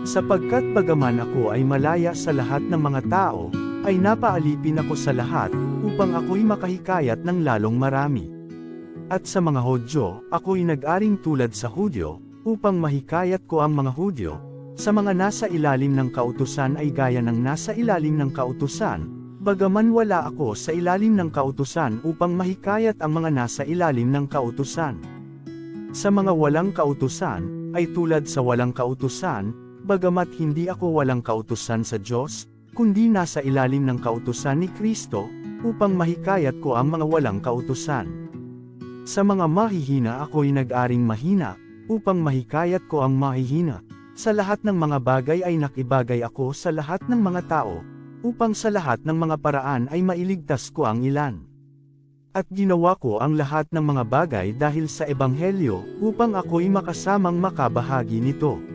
Sapagkat bagaman ako ay malaya sa lahat ng mga tao, ay napaalipin ako sa lahat, upang ako'y makahikayat ng lalong marami. At sa mga Hudyo, ako'y nag-aring tulad sa Hudyo, upang mahikayat ko ang mga Hudyo. Sa mga nasa ilalim ng kautusan ay gaya ng nasa ilalim ng kautusan, bagaman wala ako sa ilalim ng kautusan upang mahikayat ang mga nasa ilalim ng kautusan. Sa mga walang kautusan, ay tulad sa walang kautusan, bagamat hindi ako walang kautusan sa Diyos, kundi nasa ilalim ng kautusan ni Kristo, upang mahikayat ko ang mga walang kautusan. Sa mga mahihina ako'y nag-aring mahina, upang mahikayat ko ang mahihina. Sa lahat ng mga bagay ay nakibagay ako sa lahat ng mga tao, upang sa lahat ng mga paraan ay mailigtas ko ang ilan. At ginawa ko ang lahat ng mga bagay dahil sa Ebanghelyo, upang ako'y makasamang makabahagi nito.